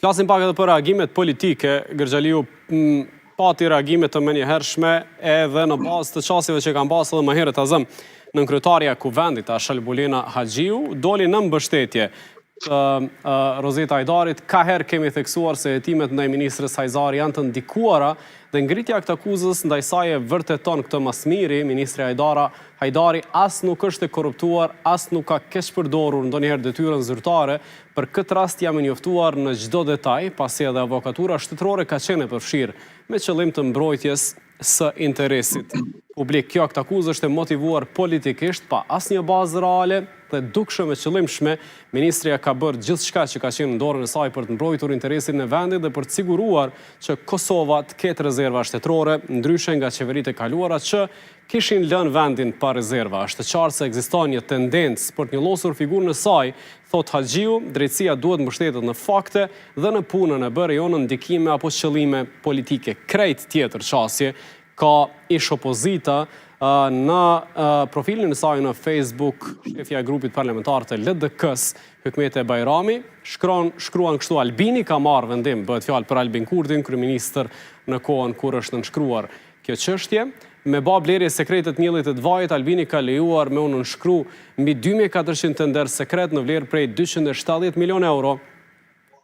Flasim pak edhe për reagimet politike. Gërxhaliu pati reagimet të menjëhershme edhe në bazë të çësive që kanë pasur edhe më herët azëm në kryetarja e Kuvendit, Shalbulina Haxhiu, doli në mbështetje të Rozeta Hajdarit. Ka herë kemi theksuar se hetimet ndaj ministrës Hajzari janë të ndikuara dhe ngritja e këtij akuzës ndaj saj e vërteton këtë masmiri. Ministri Hajdari as nuk është e korruptuar, as nuk ka keq përdorur ndonjëherë detyrën zyrtare. Për këtë rast jam i njoftuar në çdo detaj, pasi edhe avokatura shtetërore ka qenë e përfshirë me qëllim të mbrojtjes së interesit publik. Kjo akuzë është e motivuar politikisht, pa asnjë bazë reale dhe dukshëm e qëllimshme. Ministria ka bërë gjithçka që ka qenë në dorën e saj për të mbrojtur interesin e vendit dhe për të siguruar që Kosova të ketë rezerva shtetërore, ndryshe nga qeveritë e kaluara që kishin lënë vendin pa rezerva. Është qartë se ekziston një tendencë për të njëllosur figurën e saj, thot Haxhiu. Drejtësia duhet mbështetet në fakte dhe në punën e bërë, jo në ndikime apo qëllime politike. Krejt tjetër çësje ka ish opozita. Në profilin e saj në Facebook, shefja e grupit parlamentar të LDK-s, Hykmete Bajrami, shkruan kështu: Albini ka marrë vendim, bëhet fjalë për Albin Kurtin, kryeministër në kohën kur është nënshkruar kjo çështje. Me ba blerje sekrete të Miellit të Vajit, Albini ka lejuar me u nënshkru mbi 2400 tender sekret në vlerë prej 270 milion euro.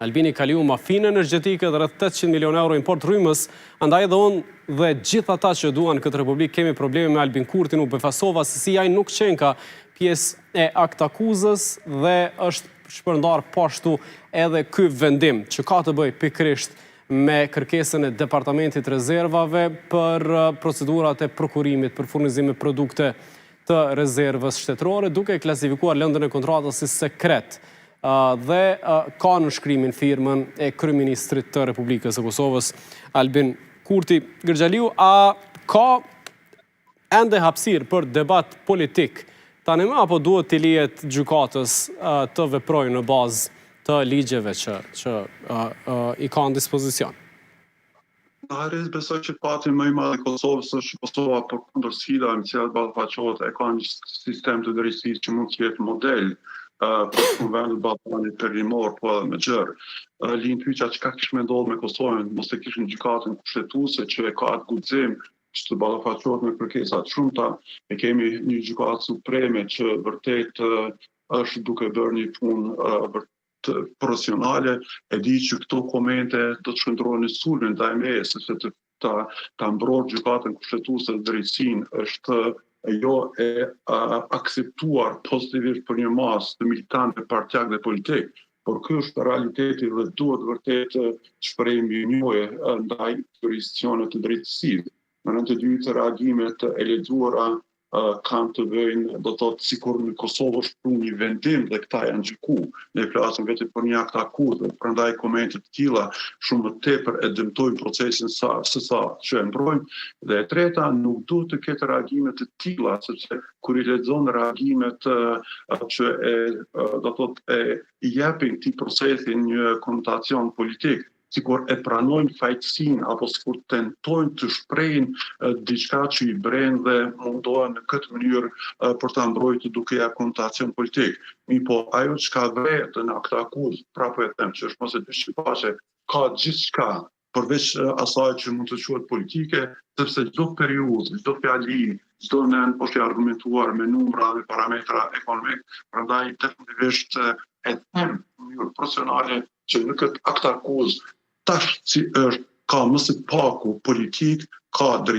Albini ka leju mafinë energjetike dhe rreth 800 milion euro import rrymës. Andaj edhe unë dhe gjithë ata që duan këtë republikë kemi probleme me Albin Kurtin. U befasova se si ai nuk qenka pjesë e akuzës dhe është shpërndar pashtu edhe ky vendim që ka të bëjë pikërisht me kërkesën e departamentit rezervave për procedurat e prokurimit për furnizim me produkte të rezervës shtetërore, duke klasifikuar lëndën e kontratës si sekret. Dhe ka në shkrimin firmën e kryeministrit të Republikës së Kosovës, Albin Kurti. Gërxhaliu, a ka ende hapësirë për debat politik tani më, apo duhet t'i lihet gjykatës të veprojë në bazë të ligjeve që i ka në dispozicion? Harris besoj që pati më i madh i Kosovës është Kosova për kundër sfidave me cilat ballafaqohet, e ka një sistem të drejtësisë që mund të jetë model për Kuvendit Ballkanit Perëndimor, po edhe me gjerë. Lind pyetja çka kish me ndodhur me Kosovën, mos e kishin gjykatën kushtetuese që e ka atë guxim që të ballafaqohet me kërkesa të shumta. E kemi një gjykatë supreme që vërtet është duke bërë një punë profesionale. E di që këto komente do të shkëndrojnë në sulmin ndaj meje, sepse ta mbrojë gjykatën kushtetuese drejtësinë është jo e akseptuar pozitivisht për një masë të militantë, partijak dhe politik, por ky është realiteti dhe duhet vërtet shprehim mirënjohje ndaj këtyre institucioneve të drejtësisë. Në anë të dytë, reagimet e lexuara kanë të bëjnë, do të thotë, sikur në Kosovë është prunë një vendim dhe këta janë gjyku. Ne flasim vetëm për një akt akuze, prandaj komente të tilla shumë më tepër e dëmtojnë procesin se sa që e mbrojnë. Dhe e treta, nuk duhet të ketë reagime të tilla, sepse kur i lexon reagimet që do të thotë i japin këtij procesi një konotacion politik, sikur e pranojnë fajtësinë apo sikur tentojnë të shprehin diçka që i bren dhe mundohen në këtë mënyrë për ta mbrojtur duke ia konotacion politik. Po ajo çka vret në këtë akuzë, prapë e them që është mos e dyshimtare, ka gjithçka përveç asaj që mund të quhet politike, sepse çdo periudhë, çdo fjali, çdo nën është argumentuar me numra dhe parametra ekonomik. Prandaj definitivisht e them në mënyrë profesionale që në këtë akt akuzë tash si është ka më së paku politik, ka drejtësi.